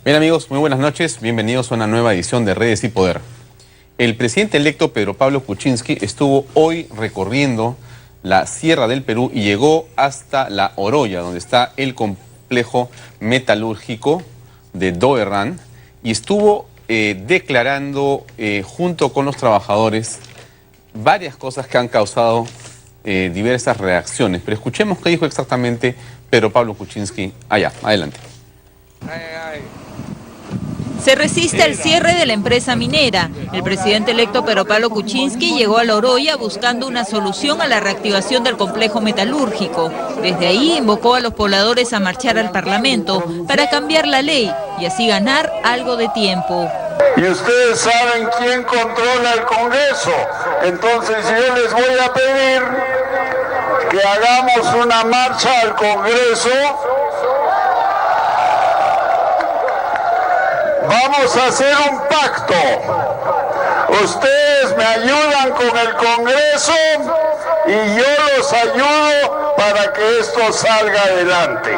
Bien amigos, muy buenas noches, bienvenidos a una nueva edición de Redes y Poder. El presidente electo Pedro Pablo Kuczynski estuvo hoy recorriendo la Sierra del Perú y llegó hasta La Oroya, donde está el complejo metalúrgico de Doherran, y estuvo declarando junto con los trabajadores varias cosas que han causado diversas reacciones. Pero escuchemos qué dijo exactamente Pedro Pablo Kuczynski allá. Adelante. Se resiste al cierre de la empresa minera. El presidente electo Pedro Pablo Kuczynski llegó a La Oroya buscando una solución a la reactivación del complejo metalúrgico. Desde ahí invocó a los pobladores a marchar al Parlamento para cambiar la ley y así ganar algo de tiempo. Y ustedes saben quién controla el Congreso. Entonces yo les voy a pedir que hagamos una marcha al Congreso. Vamos a hacer un pacto. Ustedes me ayudan con el Congreso y yo los ayudo para que esto salga adelante.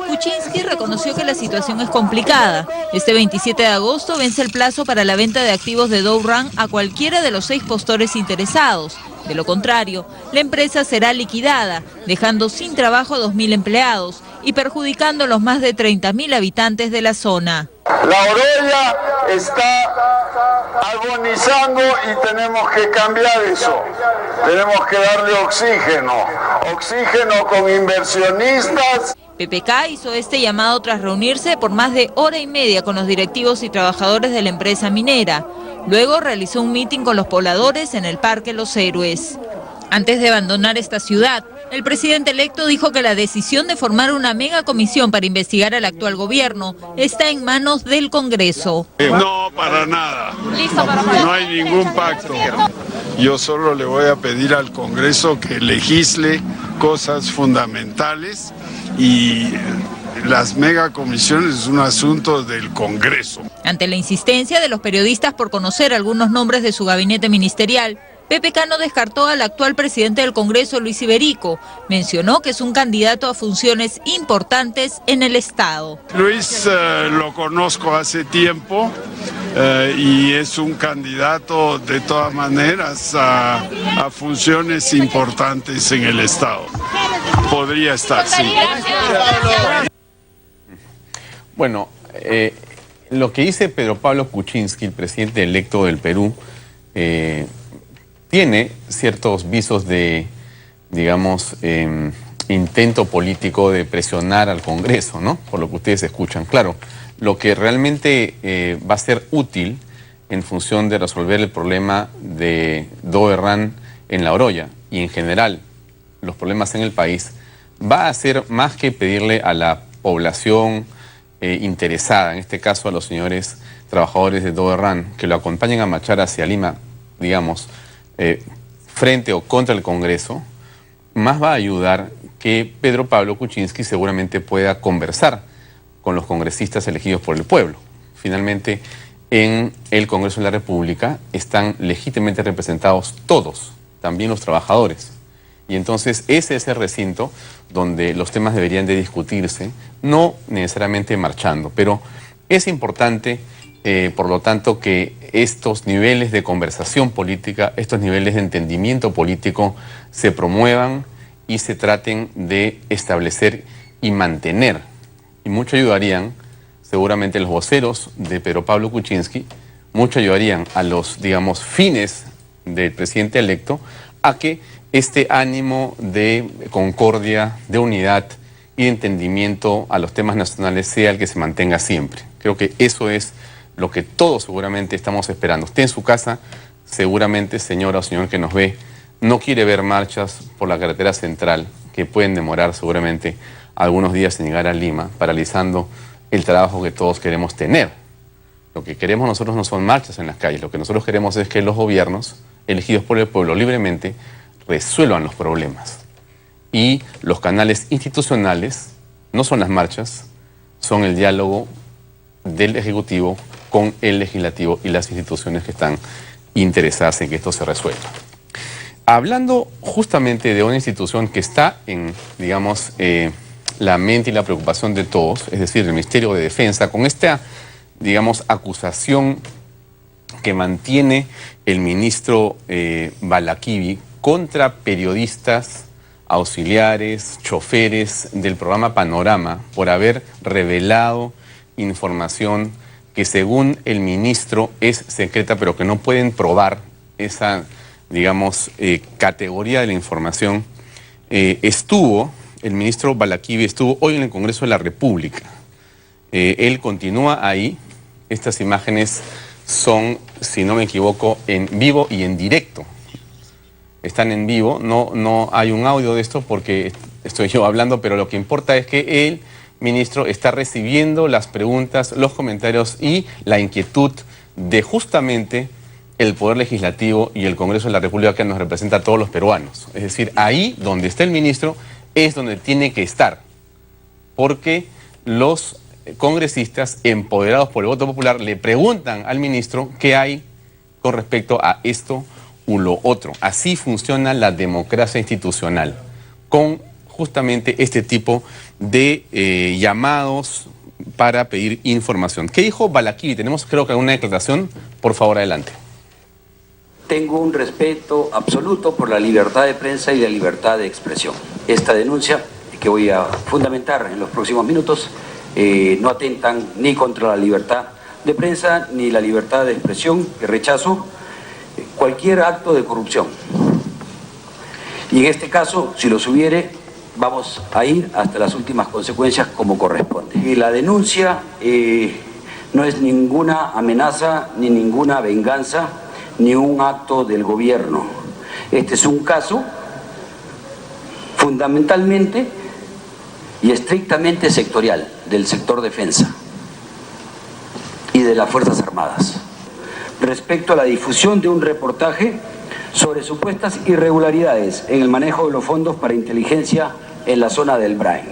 Kuczynski reconoció que la situación es complicada. Este 27 de agosto vence el plazo para la venta de activos de Doherran a cualquiera de los 6 postores interesados. De lo contrario, la empresa será liquidada, dejando sin trabajo a 2.000 empleados y perjudicando a los más de 30.000 habitantes de la zona. La Oroya está agonizando y tenemos que cambiar eso. Tenemos que darle oxígeno con inversionistas. PPK hizo este llamado tras reunirse por más de hora y media con los directivos y trabajadores de la empresa minera. Luego realizó un mitin con los pobladores en el Parque Los Héroes. Antes de abandonar esta ciudad, el presidente electo dijo que la decisión de formar una mega comisión para investigar al actual gobierno está en manos del Congreso. No, para nada. No hay ningún pacto. Yo solo le voy a pedir al Congreso que legisle cosas fundamentales y las megacomisiones es un asunto del Congreso. Ante la insistencia de los periodistas por conocer algunos nombres de su gabinete ministerial, PPK no descartó al actual presidente del Congreso, Luis Iberico. Mencionó que es un candidato a funciones importantes en el Estado. Luis lo conozco hace tiempo y es un candidato de todas maneras a funciones importantes en el Estado. Podría estar, sí. Bueno, lo que dice Pedro Pablo Kuczynski, el presidente electo del Perú, tiene ciertos visos de, digamos, intento político de presionar al Congreso, ¿no? Por lo que ustedes escuchan. Claro, lo que realmente va a ser útil en función de resolver el problema de Doherran en La Oroya y en general los problemas en el país, va a ser más que pedirle a la población interesada, en este caso a los señores trabajadores de Doherran, que lo acompañen a marchar hacia Lima, digamos, frente o contra el Congreso, más va a ayudar que Pedro Pablo Kuczynski seguramente pueda conversar con los congresistas elegidos por el pueblo. Finalmente, en el Congreso de la República están legítimamente representados todos, también los trabajadores. Y entonces ese es el recinto donde los temas deberían de discutirse, no necesariamente marchando, pero es importante, por lo tanto, que estos niveles de conversación política, estos niveles de entendimiento político se promuevan y se traten de establecer y mantener. Y mucho ayudarían, seguramente, los voceros de Pedro Pablo Kuczynski, mucho ayudarían a los, digamos, fines del presidente electo a que este ánimo de concordia, de unidad y de entendimiento a los temas nacionales sea el que se mantenga siempre. Creo que eso es lo que todos seguramente estamos esperando. Usted en su casa, seguramente, señora o señor que nos ve, no quiere ver marchas por la carretera central que pueden demorar seguramente algunos días en llegar a Lima, paralizando el trabajo que todos queremos tener. Lo que queremos nosotros no son marchas en las calles, lo que nosotros queremos es que los gobiernos, elegidos por el pueblo libremente, resuelvan los problemas. Y los canales institucionales no son las marchas, son el diálogo del Ejecutivo con el Legislativo y las instituciones que están interesadas en que esto se resuelva. Hablando justamente de una institución que está en, digamos, la mente y la preocupación de todos, es decir, el Ministerio de Defensa, con esta, digamos, acusación que mantiene el ministro Balaquivi contra periodistas, auxiliares, choferes del programa Panorama por haber revelado información que según el ministro es secreta, pero que no pueden probar esa, digamos, categoría de la información. El ministro Balaquivi estuvo hoy en el Congreso de la República. Él continúa ahí. Estas imágenes son, si no me equivoco, en vivo y en directo. Están en vivo, no hay un audio de esto porque estoy yo hablando, pero lo que importa es que el ministro está recibiendo las preguntas, los comentarios y la inquietud de justamente el Poder Legislativo y el Congreso de la República que nos representa a todos los peruanos. Es decir, ahí donde está el ministro es donde tiene que estar, porque los congresistas empoderados por el voto popular le preguntan al ministro qué hay con respecto a esto u lo otro. Así funciona la democracia institucional, con justamente este tipo de llamados para pedir información. ¿Qué dijo Balaquivi? Tenemos, creo que, una declaración. Por favor, adelante. Tengo un respeto absoluto por la libertad de prensa y la libertad de expresión. Esta denuncia, que voy a fundamentar en los próximos minutos, no atentan ni contra la libertad de prensa ni la libertad de expresión, que rechazo cualquier acto de corrupción. Y en este caso, si los hubiere, vamos a ir hasta las últimas consecuencias como corresponde. Y la denuncia no es ninguna amenaza, ni ninguna venganza, ni un acto del gobierno. Este es un caso fundamentalmente y estrictamente sectorial del sector defensa y de las Fuerzas Armadas, respecto a la difusión de un reportaje sobre supuestas irregularidades en el manejo de los fondos para inteligencia en la zona del Brain.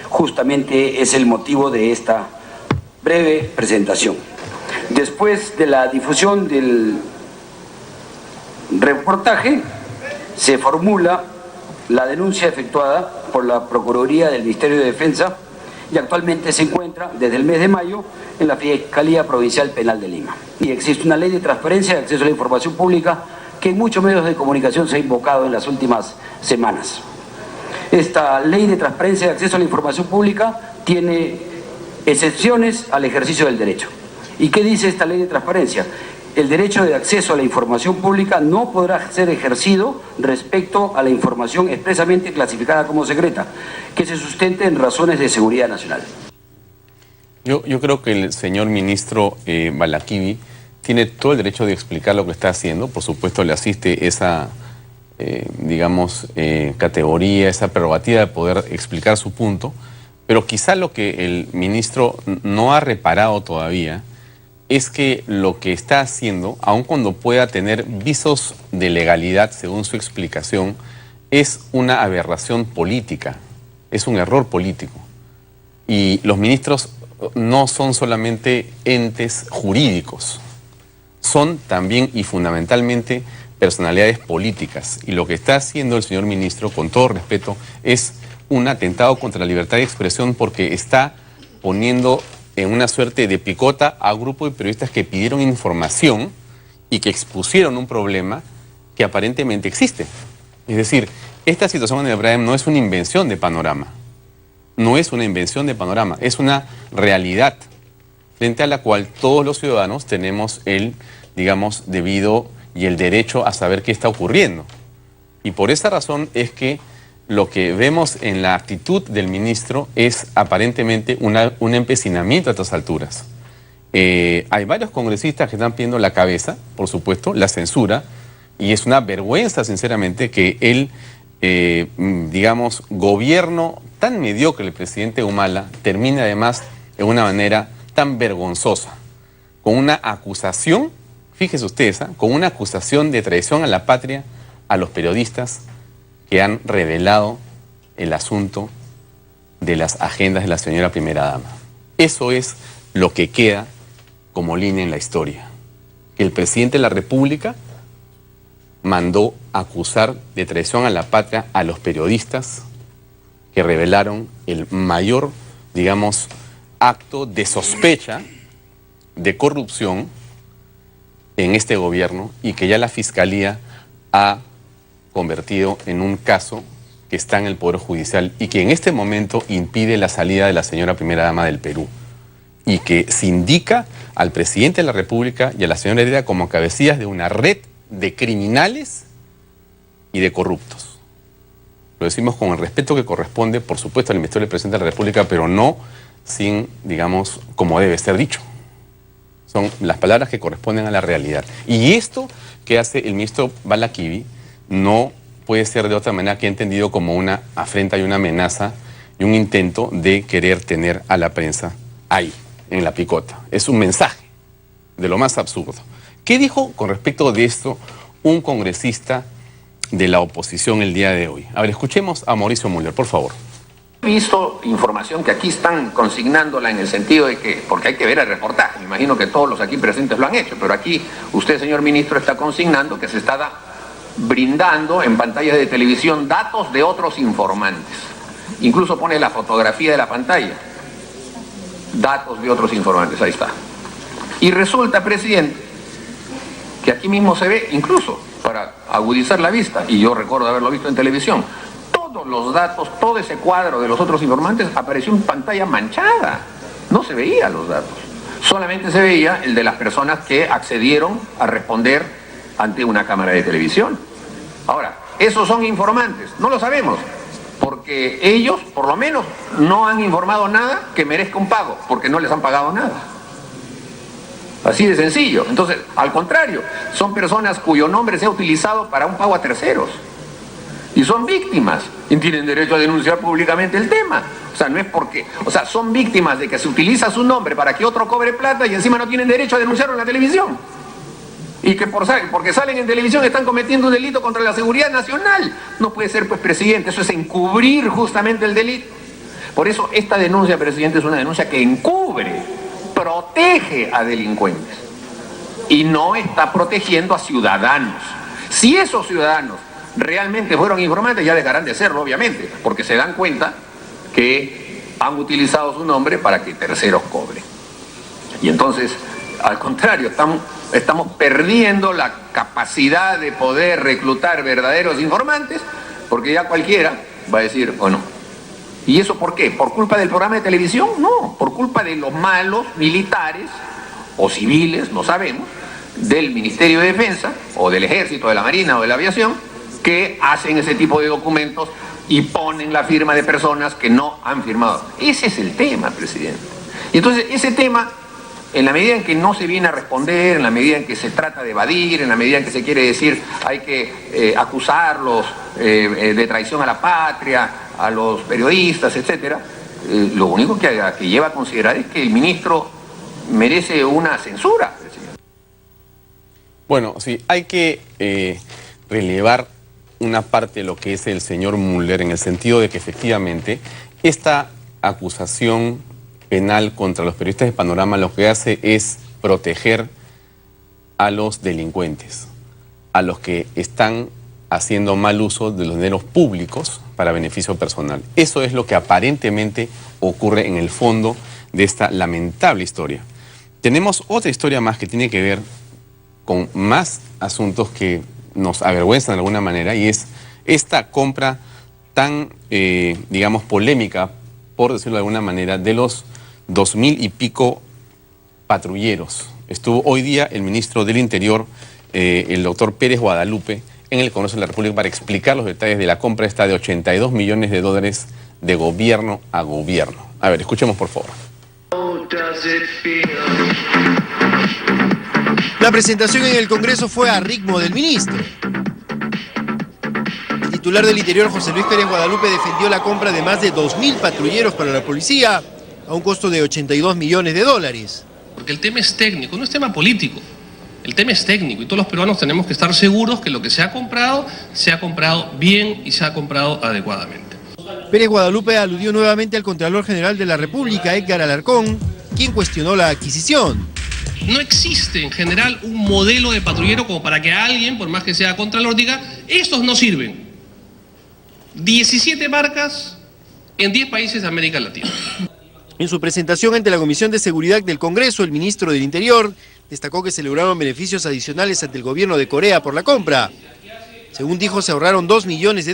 Justamente es el motivo de esta breve presentación. Después de la difusión del reportaje, se formula la denuncia efectuada por la Procuraduría del Ministerio de Defensa y actualmente se encuentra desde el mes de mayo en la Fiscalía Provincial Penal de Lima. Y existe una ley de transparencia de acceso a la información pública que en muchos medios de comunicación se ha invocado en las últimas semanas. Esta ley de transparencia de acceso a la información pública tiene excepciones al ejercicio del derecho. ¿Y qué dice esta ley de transparencia? El derecho de acceso a la información pública no podrá ser ejercido respecto a la información expresamente clasificada como secreta, que se sustente en razones de seguridad nacional. Yo creo que el señor ministro Balaquivi tiene todo el derecho de explicar lo que está haciendo. Por supuesto, le asiste esa, categoría, esa prerrogativa de poder explicar su punto. Pero quizá lo que el ministro no ha reparado todavía es que lo que está haciendo, aun cuando pueda tener visos de legalidad según su explicación, es una aberración política, es un error político. Y los ministros no son solamente entes jurídicos, son también y fundamentalmente personalidades políticas. Y lo que está haciendo el señor ministro, con todo respeto, es un atentado contra la libertad de expresión porque está poniendo en una suerte de picota a un grupo de periodistas que pidieron información y que expusieron un problema que aparentemente existe. Es decir, esta situación en el Brain no es una invención de Panorama. No es una invención de Panorama, es una realidad frente a la cual todos los ciudadanos tenemos el, digamos, debido y el derecho a saber qué está ocurriendo. Y por esa razón es que lo que vemos en la actitud del ministro es aparentemente un empecinamiento a estas alturas. Hay varios congresistas que están pidiendo la cabeza, por supuesto, la censura, y es una vergüenza, sinceramente, que el, gobierno tan mediocre del presidente Humala termine además de una manera tan vergonzosa, con una acusación, fíjese ustedes, con una acusación de traición a la patria a los periodistas que han revelado el asunto de las agendas de la señora primera dama. Eso es lo que queda como línea en la historia. Que el presidente de la República mandó acusar de traición a la patria a los periodistas que revelaron el mayor, digamos, acto de sospecha de corrupción en este gobierno y que ya la Fiscalía ha convertido en un caso que está en el Poder Judicial y que en este momento impide la salida de la señora primera dama del Perú y que se indica al presidente de la República y a la señora Heredia como cabecillas de una red de criminales y de corruptos. Lo decimos con el respeto que corresponde, por supuesto, al Ministerio del Presidente de la República, pero no sin, digamos, como debe ser dicho. Son las palabras que corresponden a la realidad. Y esto que hace el ministro Balaquivi no puede ser de otra manera que entendido como una afrenta y una amenaza y un intento de querer tener a la prensa ahí, en la picota. Es un mensaje de lo más absurdo. ¿Qué dijo con respecto de esto un congresista de la oposición el día de hoy? A ver, escuchemos a Mauricio Müller, por favor. He visto información que aquí están consignándola en el sentido de que, porque hay que ver el reportaje, me imagino que todos los aquí presentes lo han hecho, pero aquí usted, señor ministro, está consignando que se está brindando en pantallas de televisión datos de otros informantes. Incluso pone la fotografía de la pantalla. Datos de otros informantes, ahí está. Y resulta, presidente, que aquí mismo se ve, incluso para agudizar la vista, y yo recuerdo haberlo visto en televisión, todos los datos, todo ese cuadro de los otros informantes apareció en pantalla manchada. No se veían los datos. Solamente se veía el de las personas que accedieron a responder ante una cámara de televisión. Ahora, ¿esos son informantes? No lo sabemos, porque ellos, por lo menos, no han informado nada que merezca un pago, porque no les han pagado nada. Así de sencillo. Entonces, al contrario, son personas cuyo nombre se ha utilizado para un pago a terceros. Y son víctimas y tienen derecho a denunciar públicamente el tema. O sea, no es porque, o sea, son víctimas de que se utiliza su nombre para que otro cobre plata y encima no tienen derecho a denunciarlo en la televisión. Y que porque salen en televisión están cometiendo un delito contra la seguridad nacional. No puede ser, pues, presidente, eso es encubrir justamente el delito. Por eso esta denuncia, presidente, es una denuncia que encubre, protege a delincuentes y no está protegiendo a ciudadanos. Si esos ciudadanos realmente fueron informantes, ya dejarán de serlo, obviamente, porque se dan cuenta que han utilizado su nombre para que terceros cobren. Y entonces, al contrario, estamos perdiendo la capacidad de poder reclutar verdaderos informantes, porque ya cualquiera va a decir, bueno, ¿y eso por qué? ¿Por culpa del programa de televisión? No, por culpa de los malos militares o civiles, no sabemos, del Ministerio de Defensa o del Ejército, de la Marina o de la Aviación, que hacen ese tipo de documentos y ponen la firma de personas que no han firmado. Ese es el tema, presidente. Y entonces ese tema, en la medida en que no se viene a responder, en la medida en que se trata de evadir, en la medida en que se quiere decir hay que acusarlos de traición a la patria, a los periodistas, etcétera, lo único que lleva a considerar es que el ministro merece una censura, presidente. Bueno, sí, hay que relevar una parte de lo que es el señor Müller en el sentido de que efectivamente esta acusación penal contra los periodistas de Panorama lo que hace es proteger a los delincuentes, a los que están haciendo mal uso de los dineros públicos para beneficio personal. Eso es lo que aparentemente ocurre en el fondo de esta lamentable historia. Tenemos otra historia más que tiene que ver con más asuntos que nos avergüenzan de alguna manera, y es esta compra tan, digamos, polémica, por decirlo de alguna manera, de los 2.000 y pico patrulleros. Estuvo hoy día el ministro del Interior, el doctor Pérez Guadalupe, en el Congreso de la República para explicar los detalles de la compra esta de $82 millones de gobierno a gobierno. A ver, escuchemos por favor. La presentación en el Congreso fue a ritmo del ministro. El titular del Interior, José Luis Pérez Guadalupe, defendió la compra de más de 2.000 patrulleros para la policía a un costo de $82 millones. Porque el tema es técnico, no es tema político. El tema es técnico y todos los peruanos tenemos que estar seguros que lo que se ha comprado bien y se ha comprado adecuadamente. Pérez Guadalupe aludió nuevamente al Contralor General de la República, Edgar Alarcón, quien cuestionó la adquisición. No existe en general un modelo de patrullero como para que alguien, por más que sea contralor, diga, estos no sirven. 17 marcas, en 10 países de América Latina. En su presentación ante la Comisión de Seguridad del Congreso, el ministro del Interior destacó que se lograron beneficios adicionales ante el gobierno de Corea por la compra. Según dijo, se ahorraron $2 millones,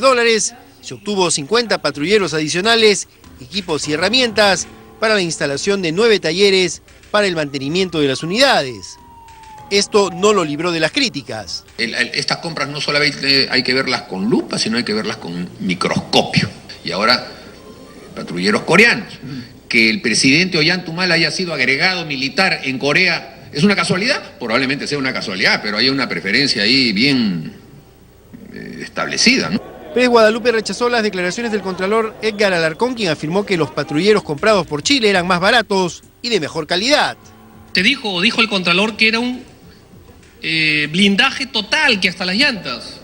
se obtuvo 50 patrulleros adicionales, equipos y herramientas para la instalación de 9 talleres para el mantenimiento de las unidades. Esto no lo libró de las críticas. Estas compras no solamente hay que verlas con lupa, sino hay que verlas con microscopio. Y ahora, patrulleros coreanos. Que el presidente Ollantaytamala haya sido agregado militar en Corea, ¿es una casualidad? Probablemente sea una casualidad, pero hay una preferencia ahí bien establecida, ¿no? Pérez Guadalupe rechazó las declaraciones del contralor Edgar Alarcón, quien afirmó que los patrulleros comprados por Chile eran más baratos y de mejor calidad. Dijo el contralor que era un blindaje total, que hasta las llantas.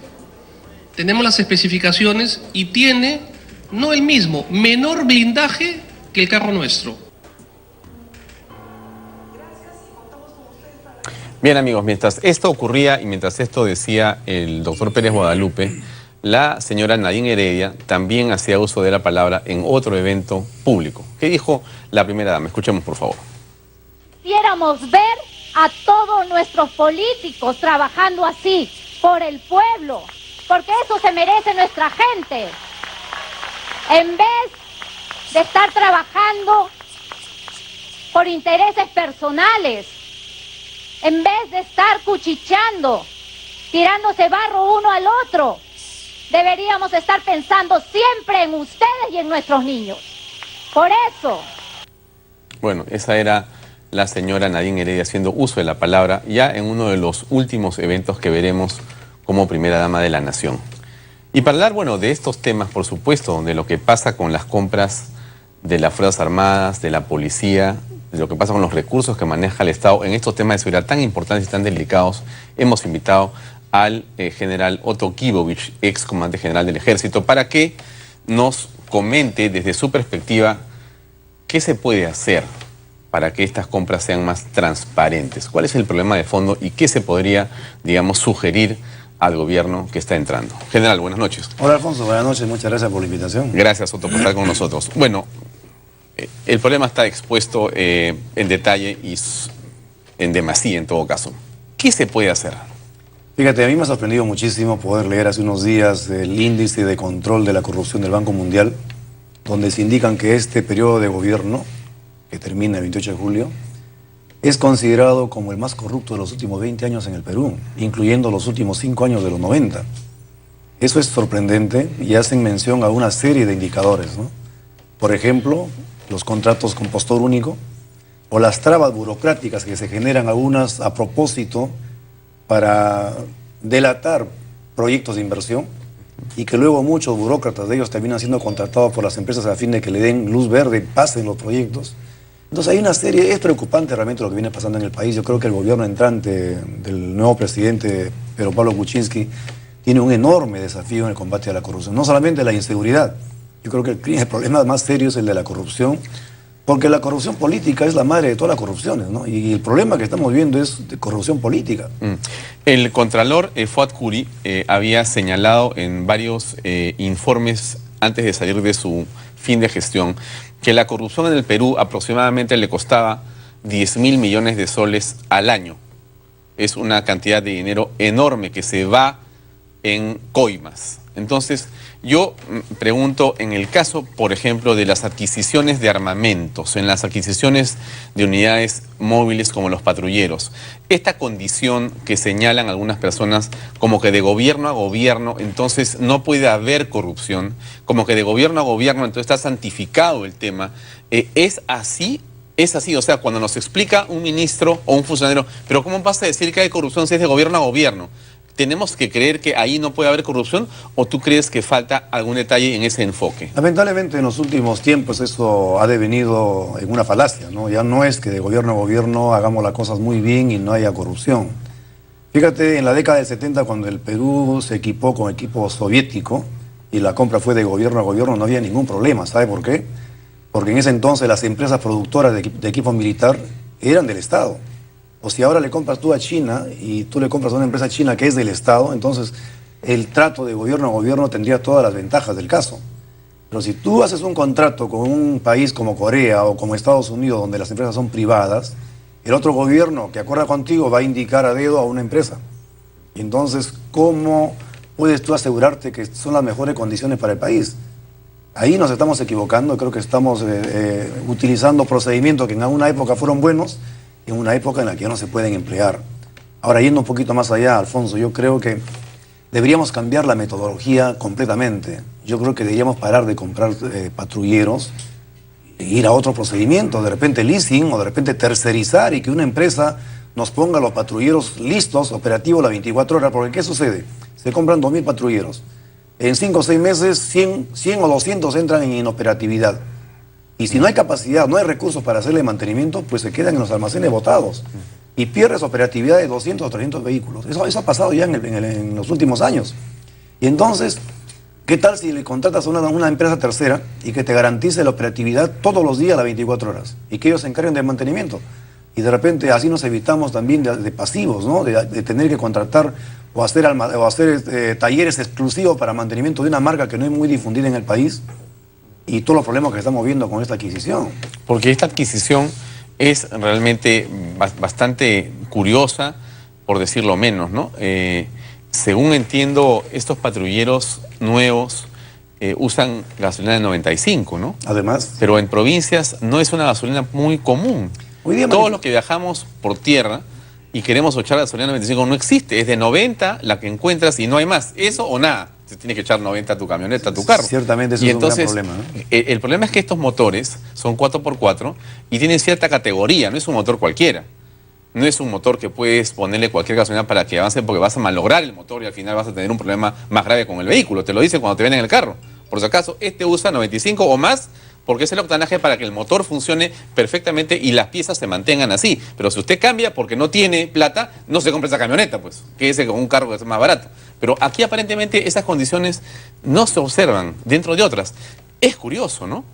Tenemos las especificaciones y tiene, no el mismo, menor blindaje que el carro nuestro. Bien, amigos, mientras esto ocurría y mientras esto decía el doctor Pérez Guadalupe, la señora Nadine Heredia también hacía uso de la palabra en otro evento público. ¿Qué dijo la primera dama? Escuchemos, por favor. Quisiéramos ver a todos nuestros políticos trabajando así, por el pueblo, porque eso se merece nuestra gente. En vez de estar trabajando por intereses personales, en vez de estar cuchicheando, tirándose barro uno al otro, deberíamos estar pensando siempre en ustedes y en nuestros niños. Por eso. Bueno, esa era la señora Nadine Heredia haciendo uso de la palabra ya en uno de los últimos eventos que veremos como primera dama de la nación. Y para hablar, bueno, de estos temas, por supuesto, de lo que pasa con las compras de las Fuerzas Armadas, de la policía, de lo que pasa con los recursos que maneja el Estado en estos temas de seguridad tan importantes y tan delicados, hemos invitado al general Otto Kivovich, ex comandante general del Ejército, para que nos comente desde su perspectiva qué se puede hacer para que estas compras sean más transparentes. ¿Cuál es el problema de fondo y qué se podría, digamos, sugerir al gobierno que está entrando? General, buenas noches. Hola, Alfonso, buenas noches, muchas gracias por la invitación. Gracias, Otto, por estar con nosotros. Bueno, el problema está expuesto en detalle y en demasía en todo caso. ¿Qué se puede hacer? Fíjate, a mí me ha sorprendido muchísimo poder leer hace unos días el índice de control de la corrupción del Banco Mundial, donde se indican que este periodo de gobierno, que termina el 28 de julio, es considerado como el más corrupto de los últimos 20 años en el Perú, incluyendo los últimos 5 años de los 90. Eso es sorprendente y hacen mención a una serie de indicadores, ¿no? Por ejemplo, los contratos con postor único o las trabas burocráticas que se generan algunas a propósito para delatar proyectos de inversión y que luego muchos burócratas de ellos terminan siendo contratados por las empresas a fin de que le den luz verde y pasen los proyectos. Entonces hay una serie, es preocupante realmente lo que viene pasando en el país. Yo creo que el gobierno entrante del nuevo presidente Pedro Pablo Kuczynski tiene un enorme desafío en el combate a la corrupción, no solamente la inseguridad. Yo creo que el problema más serio es el de la corrupción, porque la corrupción política es la madre de todas las corrupciones, ¿no? Y el problema que estamos viendo es de corrupción política. El contralor Fuad Curi había señalado en varios informes antes de salir de su fin de gestión que la corrupción en el Perú aproximadamente le costaba 10.000 millones de soles al año. Es una cantidad de dinero enorme que se va en coimas. Entonces, yo pregunto, en el caso, por ejemplo, de las adquisiciones de armamentos, en las adquisiciones de unidades móviles como los patrulleros, esta condición que señalan algunas personas como que de gobierno a gobierno, entonces no puede haber corrupción, como que de gobierno a gobierno, entonces está santificado el tema, ¿es así? Es así, o sea, cuando nos explica un ministro o un funcionario, pero ¿cómo vas a decir que hay corrupción si es de gobierno a gobierno? ¿Tenemos que creer que ahí no puede haber corrupción o tú crees que falta algún detalle en ese enfoque? Lamentablemente en los últimos tiempos eso ha devenido en una falacia, ¿no? Ya no es que de gobierno a gobierno hagamos las cosas muy bien y no haya corrupción. Fíjate, en la década del 70 cuando el Perú se equipó con equipo soviético y la compra fue de gobierno a gobierno, no había ningún problema. ¿Sabe por qué? Porque en ese entonces las empresas productoras de equipo militar eran del Estado. O si ahora le compras tú a China y tú le compras a una empresa china que es del Estado, entonces el trato de gobierno a gobierno tendría todas las ventajas del caso. Pero si tú haces un contrato con un país como Corea o como Estados Unidos, donde las empresas son privadas, el otro gobierno que acuerda contigo va a indicar a dedo a una empresa. Y entonces, ¿cómo puedes tú asegurarte que son las mejores condiciones para el país? Ahí nos estamos equivocando. Creo que estamos utilizando procedimientos que en una época fueron buenos y en una época en la que ya no se pueden emplear. Ahora, yendo un poquito más allá, Alfonso, yo creo que deberíamos cambiar la metodología completamente. Yo creo que deberíamos parar de comprar patrulleros e ir a otro procedimiento, de repente leasing o de repente tercerizar y que una empresa nos ponga los patrulleros listos, operativos las 24 horas, porque ¿qué sucede? Se compran 2.000 patrulleros. En 5 o 6 meses, 100 o 200 entran en inoperatividad. Y si no hay capacidad, no hay recursos para hacerle mantenimiento, pues se quedan en los almacenes botados. Y pierdes operatividad de 200 o 300 vehículos. Eso ha pasado ya en los últimos años. Y entonces, ¿qué tal si le contratas a una empresa tercera y que te garantice la operatividad todos los días a las 24 horas? Y que ellos se encarguen del mantenimiento. Y de repente así nos evitamos también de pasivos, ¿no? De tener que contratar o hacer talleres exclusivos para mantenimiento de una marca que no es muy difundida en el país. Y todos los problemas que estamos viendo con esta adquisición. Porque esta adquisición es realmente bastante curiosa, por decirlo menos, ¿no? Según entiendo, estos patrulleros nuevos usan gasolina de 95, ¿no? Además. Pero en provincias no es una gasolina muy común. Hoy día todos los que viajamos por tierra y queremos echar gasolina de 95 no existe. Es de 90 la que encuentras y no hay más. Eso o nada. Te tienes que echar 90 a tu camioneta, a tu carro. Ciertamente eso es un gran problema, ¿no? El problema es que estos motores son 4x4 y tienen cierta categoría. No es un motor cualquiera. No es un motor que puedes ponerle cualquier gasolina para que avance porque vas a malograr el motor y al final vas a tener un problema más grave con el vehículo. Te lo dicen cuando te venden el carro. Por si acaso, este usa 95 o más porque es el octanaje para que el motor funcione perfectamente y las piezas se mantengan así. Pero si usted cambia porque no tiene plata, no se compra esa camioneta, pues. Quédese con un carro que es más barato. Pero aquí aparentemente esas condiciones no se observan dentro de otras. Es curioso, ¿no?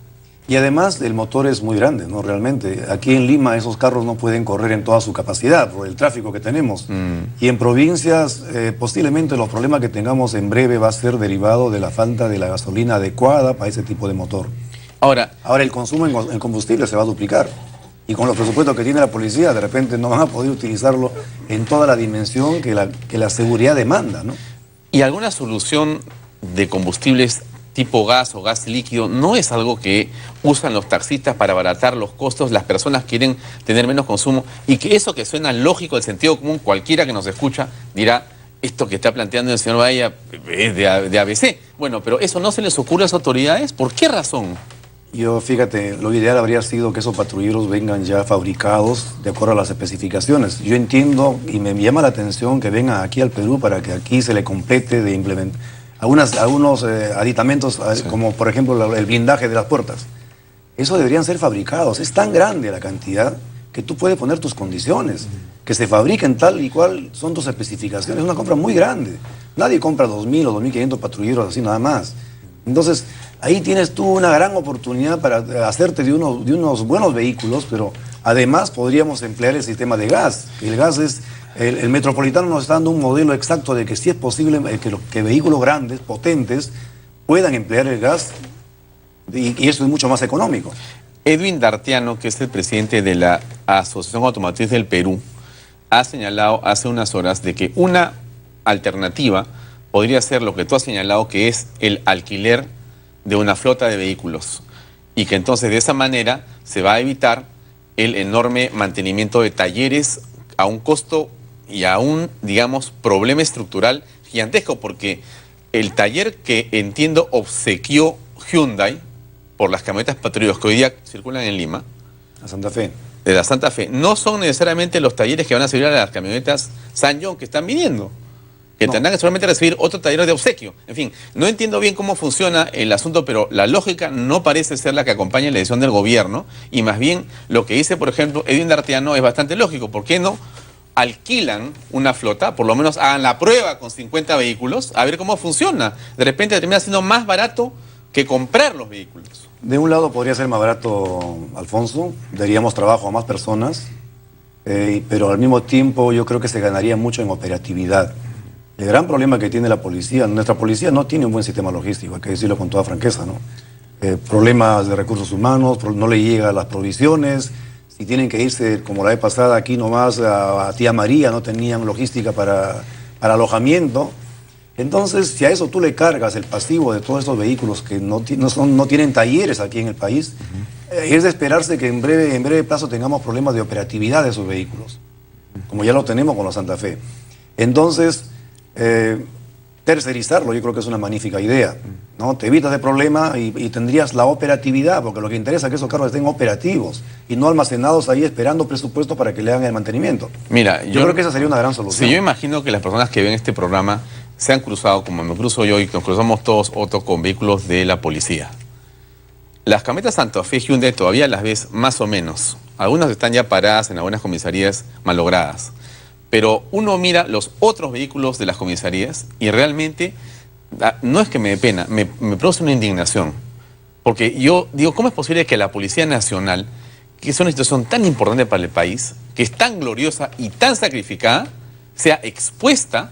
Y además el motor es muy grande, ¿no? Realmente. Aquí en Lima esos carros no pueden correr en toda su capacidad por el tráfico que tenemos. Y en provincias posiblemente los problemas que tengamos en breve va a ser derivado de la falta de la gasolina adecuada para ese tipo de motor. Ahora el consumo en combustible se va a duplicar. Y con los presupuestos que tiene la policía, de repente no van a poder utilizarlo en toda la dimensión que la seguridad demanda, ¿no? ¿Y alguna solución de combustibles tipo gas o gas líquido no es algo que usan los taxistas para abaratar los costos? Las personas quieren tener menos consumo y que eso que suena lógico, el sentido común, cualquiera que nos escucha dirá, esto que está planteando el señor Bahía es de ABC. Bueno, pero eso no se les ocurre a las autoridades. ¿Por qué razón? Yo, fíjate, lo ideal habría sido que esos patrulleros vengan ya fabricados de acuerdo a las especificaciones. Yo entiendo y me llama la atención que vengan aquí al Perú para que aquí se le complete de implementar algunos aditamentos, sí, como por ejemplo el blindaje de las puertas. Eso deberían ser fabricados. Es tan grande la cantidad que tú puedes poner tus condiciones. Que se fabriquen tal y cual son tus especificaciones. Es una compra muy grande. Nadie compra 2.000 o 2.500 patrulleros así nada más. Entonces, ahí tienes tú una gran oportunidad para hacerte de unos buenos vehículos, pero además podríamos emplear el sistema de gas. El gas es, el Metropolitano nos está dando un modelo exacto de que sí es posible que vehículos grandes, potentes, puedan emplear el gas y eso es mucho más económico. Edwin Dartiano, que es el presidente de la Asociación Automotriz del Perú, ha señalado hace unas horas de que una alternativa podría ser lo que tú has señalado, que es el alquiler de una flota de vehículos y que entonces de esa manera se va a evitar el enorme mantenimiento de talleres a un costo y a un, digamos, problema estructural gigantesco, porque el taller que entiendo obsequió Hyundai por las camionetas patrulleros que hoy día circulan en Lima, la Santa Fe, de la Santa Fe, no son necesariamente los talleres que van a servir a las camionetas San John que están viniendo, que tendrán que solamente recibir otro taller de obsequio. En fin, no entiendo bien cómo funciona el asunto, pero la lógica no parece ser la que acompaña la decisión del gobierno, y más bien lo que dice, por ejemplo, Edwin Dartiano es bastante lógico. ¿Por qué no alquilan una flota? Por lo menos hagan la prueba con 50 vehículos, a ver cómo funciona. De repente termina siendo más barato que comprar los vehículos. De un lado podría ser más barato, Alfonso, daríamos trabajo a más personas, pero al mismo tiempo yo creo que se ganaría mucho en operatividad. El gran problema que tiene la policía, nuestra policía no tiene un buen sistema logístico, hay que decirlo con toda franqueza, ¿no? problemas de recursos humanos, no le llegan las provisiones, si tienen que irse, como la vez pasada, aquí nomás a Tía María, no tenían logística para alojamiento. Entonces, si a eso tú le cargas el pasivo de todos estos vehículos que no tienen talleres aquí en el país, es de esperarse que en breve plazo tengamos problemas de operatividad de esos vehículos, como ya lo tenemos con los Santa Fe. Entonces, tercerizarlo yo creo que es una magnífica idea, ¿no? Te evitas de problema y tendrías la operatividad, porque lo que interesa es que esos carros estén operativos y no almacenados ahí esperando presupuesto para que le hagan el mantenimiento. Mira, yo creo que esa sería una gran solución. Sí, yo imagino que las personas que ven este programa se han cruzado, como me cruzo yo y nos cruzamos todos, Otto, con vehículos de la policía. Las camionetas Santa Fe y Hyundai todavía las ves más o menos. Algunas están ya paradas en algunas comisarías malogradas. Pero uno mira los otros vehículos de las comisarías y realmente, no es que me dé pena, me produce una indignación. Porque yo digo, ¿cómo es posible que la Policía Nacional, que es una institución tan importante para el país, que es tan gloriosa y tan sacrificada, sea expuesta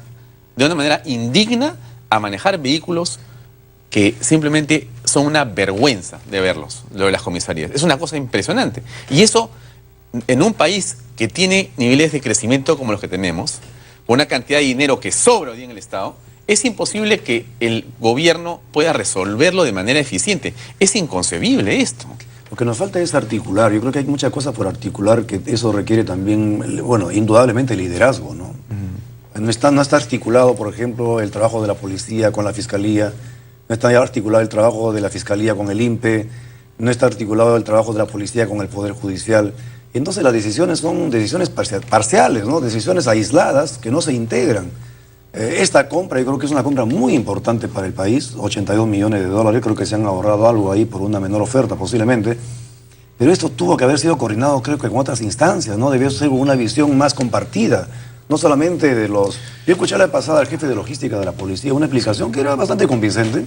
de una manera indigna a manejar vehículos que simplemente son una vergüenza de verlos, lo de las comisarías? Es una cosa impresionante. Y eso, en un país que tiene niveles de crecimiento como los que tenemos, con una cantidad de dinero que sobra hoy en el Estado, es imposible que el gobierno pueda resolverlo de manera eficiente. Es inconcebible esto. Lo que nos falta es articular. Yo creo que hay muchas cosas por articular, que eso requiere también, bueno, indudablemente liderazgo, ¿no? No está articulado, por ejemplo, el trabajo de la policía con la fiscalía, no está articulado el trabajo de la fiscalía con el INPE, no está articulado el trabajo de la policía con el Poder Judicial. Entonces las decisiones son decisiones parciales, ¿no? Decisiones aisladas que no se integran. Esta compra yo creo que es una compra muy importante para el país, 82 millones de dólares, creo que se han ahorrado algo ahí por una menor oferta posiblemente, pero esto tuvo que haber sido coordinado creo que con otras instancias, ¿no? Debió ser una visión más compartida, no solamente de los... Yo escuché la vez pasada al jefe de logística de la policía una explicación que era bastante convincente,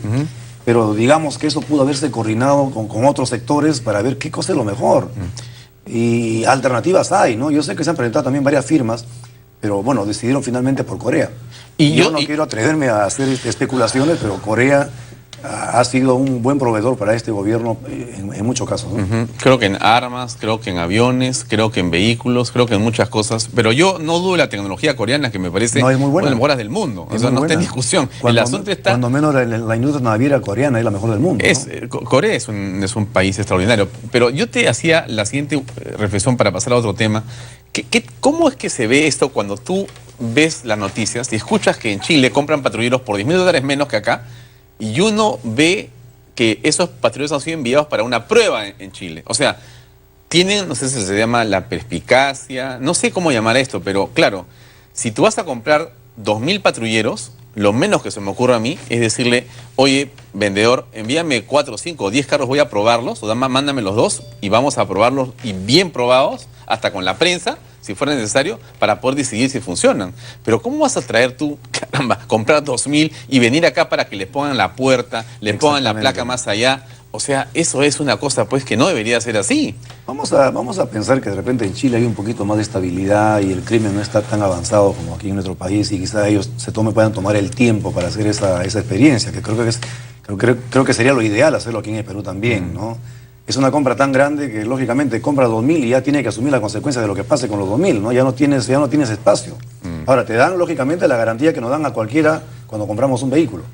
pero digamos que eso pudo haberse coordinado con otros sectores para ver qué cosa es lo mejor. Y alternativas hay, ¿no? Yo sé que se han presentado también varias firmas, pero bueno, decidieron finalmente por Corea. Y yo no quiero atreverme a hacer especulaciones, pero Corea ha sido un buen proveedor para este gobierno en muchos casos, ¿no? Creo que en armas, creo que en aviones, creo que en vehículos, creo que en muchas cosas. Pero yo no dudo de la tecnología coreana, que me parece es muy buena. Una de las mejores del mundo. O sea, no está en discusión. El asunto está... Cuando menos la industria naviera coreana es la mejor del mundo, ¿no? Corea es un país extraordinario. Pero yo te hacía la siguiente reflexión para pasar a otro tema. ¿Cómo es que se ve esto cuando tú ves las noticias y escuchas que en Chile compran patrulleros por $10.000 menos que acá, y uno ve que esos patrulleros han sido enviados para una prueba en Chile? O sea, tienen, no sé si se llama la perspicacia, no sé cómo llamar esto, pero claro, si tú vas a comprar 2.000 patrulleros, lo menos que se me ocurre a mí es decirle, oye, vendedor, envíame 4, 5 o 10 carros, voy a probarlos, o mándame los 2 y vamos a probarlos, y bien probados, hasta con la prensa, si fuera necesario, para poder decidir si funcionan. Pero ¿cómo vas a traer tú, caramba, comprar 2.000 y venir acá para que le pongan la puerta, le pongan la placa más allá? O sea, eso es una cosa pues que no debería ser así. Vamos a pensar que de repente en Chile hay un poquito más de estabilidad y el crimen no está tan avanzado como aquí en nuestro país, y quizá ellos puedan tomar el tiempo para hacer esa experiencia, que creo que sería lo ideal hacerlo aquí en el Perú también, ¿no? Es una compra tan grande que lógicamente compra 2.000 y ya tiene que asumir la consecuencia de lo que pase con los 2.000, ¿no? Ya no tienes espacio. Ahora, te dan lógicamente la garantía que nos dan a cualquiera cuando compramos un vehículo.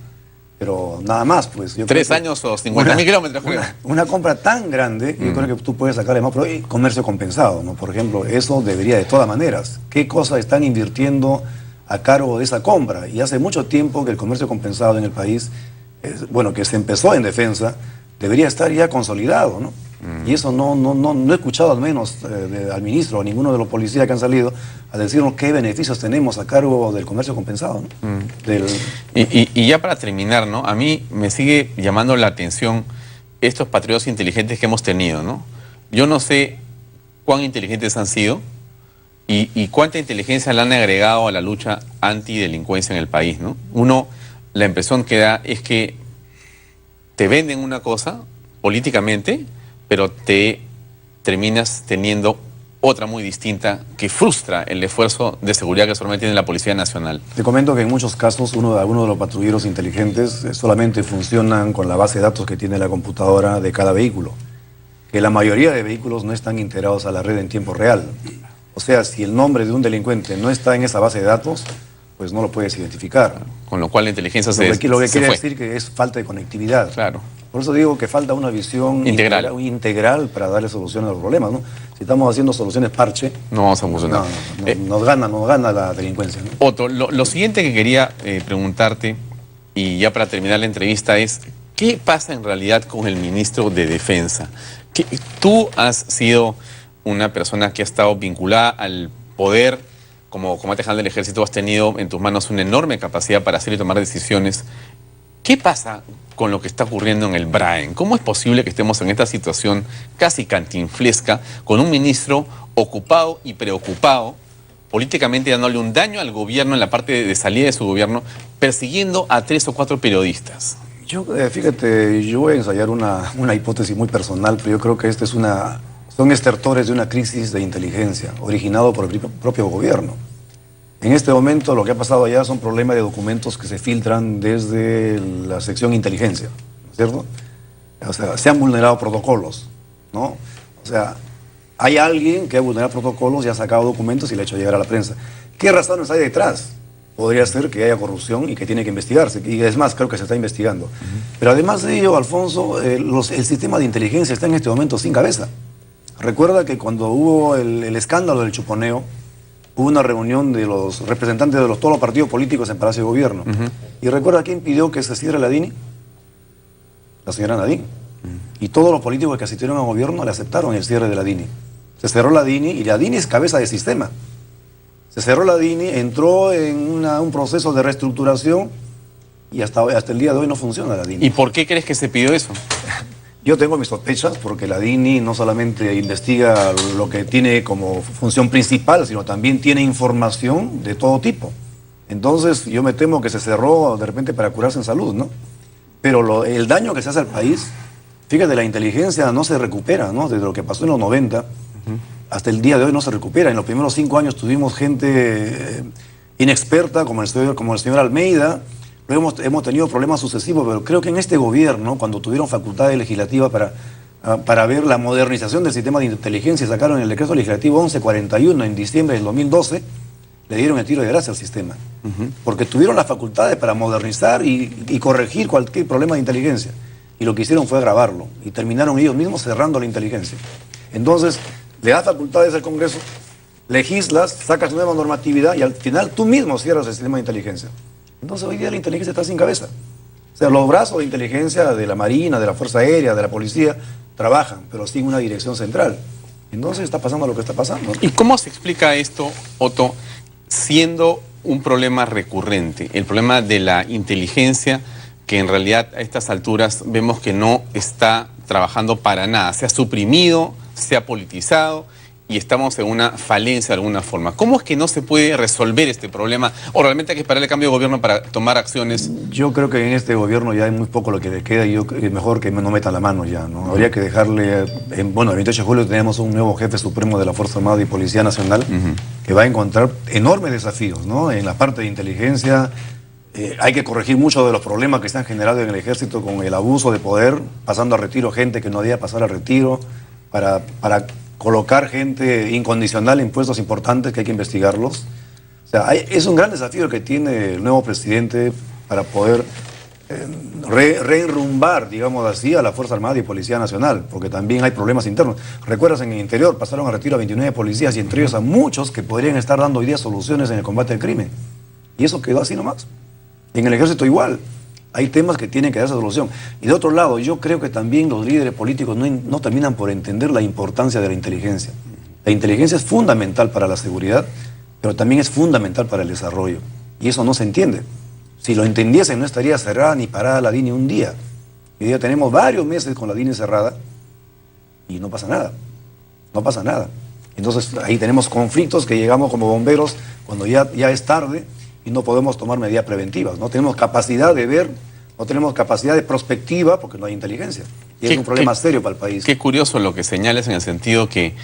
Pero nada más, pues. 3 años o 50.000 kilómetros. Una compra tan grande, yo creo que tú puedes sacarle más, pero hay comercio compensado, ¿no? Por ejemplo, eso debería de todas maneras. ¿Qué cosas están invirtiendo a cargo de esa compra? Y hace mucho tiempo que el comercio compensado en el país, que se empezó en defensa, debería estar ya consolidado, ¿no? Y eso no he escuchado al menos al ministro o a ninguno de los policías que han salido a decirnos qué beneficios tenemos a cargo del comercio compensado, ¿no? Y ya para terminar, ¿no? A mí me sigue llamando la atención estos patrulleros inteligentes que hemos tenido, ¿no? Yo no sé cuán inteligentes han sido y cuánta inteligencia le han agregado a la lucha antidelincuencia en el país, ¿no? La impresión que da es que te venden una cosa políticamente, pero te terminas teniendo otra muy distinta que frustra el esfuerzo de seguridad que solamente tiene la Policía Nacional. Te comento que en muchos casos algunos de los patrulleros inteligentes solamente funcionan con la base de datos que tiene la computadora de cada vehículo, que la mayoría de vehículos no están integrados a la red en tiempo real. O sea, si el nombre de un delincuente no está en esa base de datos, pues no lo puedes identificar. Con lo cual la inteligencia lo que quiere decir que es falta de conectividad. Claro. Por eso digo que falta una visión integral para darle solución a los problemas, ¿no? Si estamos haciendo soluciones parche, no vamos a funcionar. Nos gana la delincuencia, ¿no? Otto, lo siguiente que quería preguntarte, y ya para terminar la entrevista, es ¿qué pasa en realidad con el ministro de Defensa? Tú has sido una persona que ha estado vinculada al poder, como comandante general del Ejército, has tenido en tus manos una enorme capacidad para hacer y tomar decisiones. ¿Qué pasa con lo que está ocurriendo en el Braen? ¿Cómo es posible que estemos en esta situación casi cantinflesca con un ministro ocupado y preocupado, políticamente dándole un daño al gobierno en la parte de salida de su gobierno, persiguiendo a 3 o 4 periodistas? Fíjate, yo voy a ensayar una hipótesis muy personal, pero yo creo que son estertores de una crisis de inteligencia originado por el propio gobierno. En este momento lo que ha pasado allá son problemas de documentos que se filtran desde la sección inteligencia, ¿no es cierto? O sea, se han vulnerado protocolos, ¿no? O sea, hay alguien que ha vulnerado protocolos y ha sacado documentos y le ha hecho llegar a la prensa. ¿Qué razones hay detrás? Podría ser que haya corrupción y que tiene que investigarse. Y es más, creo que se está investigando. Pero además de ello, Alfonso, el sistema de inteligencia está en este momento sin cabeza. Recuerda que cuando hubo el escándalo del chuponeo, hubo una reunión de los representantes de todos los partidos políticos en Palacio de Gobierno. ¿Y recuerda quién pidió que se cierre la DINI? La señora Nadine. Y todos los políticos que asistieron al gobierno le aceptaron el cierre de la DINI. Se cerró la DINI y la DINI es cabeza de sistema. Se cerró la DINI, entró en un proceso de reestructuración y hasta el día de hoy no funciona la DINI. ¿Y por qué crees que se pidió eso? Yo tengo mis sospechas porque la DINI no solamente investiga lo que tiene como función principal, sino también tiene información de todo tipo. Entonces yo me temo que se cerró de repente para curarse en salud, ¿no? Pero el daño que se hace al país, fíjate, la inteligencia no se recupera, ¿no? Desde lo que pasó en los 90 hasta el día de hoy no se recupera. En los primeros 5 años tuvimos gente inexperta como el señor Almeida. Luego hemos tenido problemas sucesivos, pero creo que en este gobierno, cuando tuvieron facultades legislativas para ver la modernización del sistema de inteligencia, sacaron el decreto legislativo 1141 en diciembre del 2012, le dieron el tiro de gracia al sistema. Porque tuvieron las facultades para modernizar y corregir cualquier problema de inteligencia. Y lo que hicieron fue agravarlo. Y terminaron ellos mismos cerrando la inteligencia. Entonces, le das facultades al Congreso, legislas, sacas nueva normatividad y al final tú mismo cierras el sistema de inteligencia. Entonces hoy día la inteligencia está sin cabeza. O sea, los brazos de inteligencia de la Marina, de la Fuerza Aérea, de la Policía, trabajan, pero sin una dirección central. Entonces está pasando lo que está pasando. ¿Y cómo se explica esto, Otto, siendo un problema recurrente? El problema de la inteligencia, que en realidad a estas alturas vemos que no está trabajando para nada. Se ha suprimido, se ha politizado y estamos en una falencia de alguna forma. ¿Cómo es que no se puede resolver este problema? ¿O realmente hay que esperar el cambio de gobierno para tomar acciones? Yo creo que en este gobierno ya hay muy poco lo que le queda y es mejor que no metan la mano ya, ¿no? Habría que dejarle... Bueno, el 28 de julio tenemos un nuevo jefe supremo de la Fuerza Armada y Policía Nacional que va a encontrar enormes desafíos, ¿no? En la parte de inteligencia hay que corregir muchos de los problemas que se han generado en el ejército con el abuso de poder, pasando a retiro gente que no debía pasar a retiro, para colocar gente incondicional en puestos importantes que hay que investigarlos. O sea, es un gran desafío que tiene el nuevo presidente para poder reenrumbar, digamos así, a la Fuerza Armada y Policía Nacional, porque también hay problemas internos. Recuerdas, en el interior pasaron a retiro a 29 policías y entre ellos a muchos que podrían estar dando hoy día soluciones en el combate al crimen. Y eso quedó así nomás. En el ejército igual. Hay temas que tienen que darse solución. Y de otro lado, yo creo que también los líderes políticos no terminan por entender la importancia de la inteligencia. La inteligencia es fundamental para la seguridad, pero también es fundamental para el desarrollo. Y eso no se entiende. Si lo entendiesen, no estaría cerrada ni parada la DINI un día. Hoy día tenemos varios meses con la DINI cerrada y no pasa nada. No pasa nada. Entonces ahí tenemos conflictos que llegamos como bomberos cuando ya es tarde y no podemos tomar medidas preventivas. No tenemos capacidad de ver, no tenemos capacidad de prospectiva porque no hay inteligencia. Y es un problema serio para el país. Qué curioso lo que señalas en el sentido que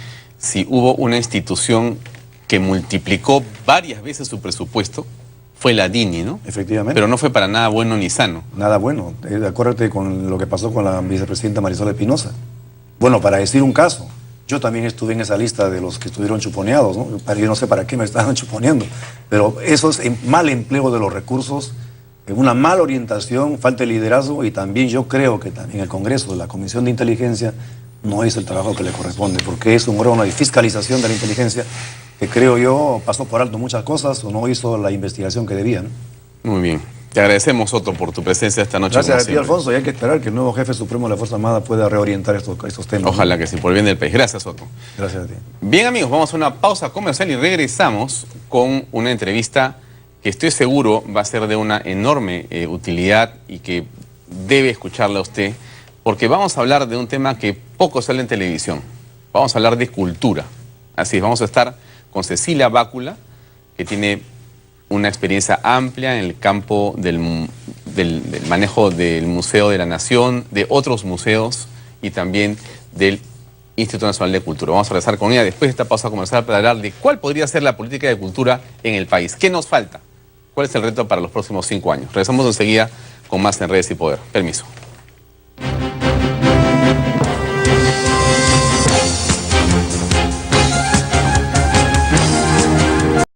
si hubo una institución que multiplicó varias veces su presupuesto, fue la DINI, ¿no? Efectivamente. Pero no fue para nada bueno ni sano. Nada bueno. Acuérdate con lo que pasó con la vicepresidenta Marisol Espinosa. Bueno, para decir un caso, yo también estuve en esa lista de los que estuvieron chuponeados, ¿no? Yo no sé para qué me estaban chuponeando, pero eso es mal empleo de los recursos, una mala orientación, falta de liderazgo, y también yo creo que también el Congreso, la Comisión de Inteligencia, no hizo el trabajo que le corresponde, porque es un órgano de fiscalización de la inteligencia que creo yo pasó por alto muchas cosas o no hizo la investigación que debía, ¿no? Muy bien. Te agradecemos, Soto, por tu presencia esta noche. Gracias a ti, Alfonso, y hay que esperar que el nuevo jefe supremo de la Fuerza Armada pueda reorientar estos temas. Ojalá que sí, por el bien del país. Gracias, Soto. Gracias a ti. Bien, amigos, vamos a una pausa comercial y regresamos con una entrevista que estoy seguro va a ser de una enorme utilidad y que debe escucharla usted, porque vamos a hablar de un tema que poco sale en televisión. Vamos a hablar de cultura. Así es, vamos a estar con Cecilia Bácula, que tiene una experiencia amplia en el campo del manejo del Museo de la Nación, de otros museos y también del Instituto Nacional de Cultura. Vamos a regresar con ella después de esta pausa comercial para hablar de cuál podría ser la política de cultura en el país. ¿Qué nos falta? ¿Cuál es el reto para los próximos 5 años? Regresamos enseguida con más en Redes y Poder. Permiso.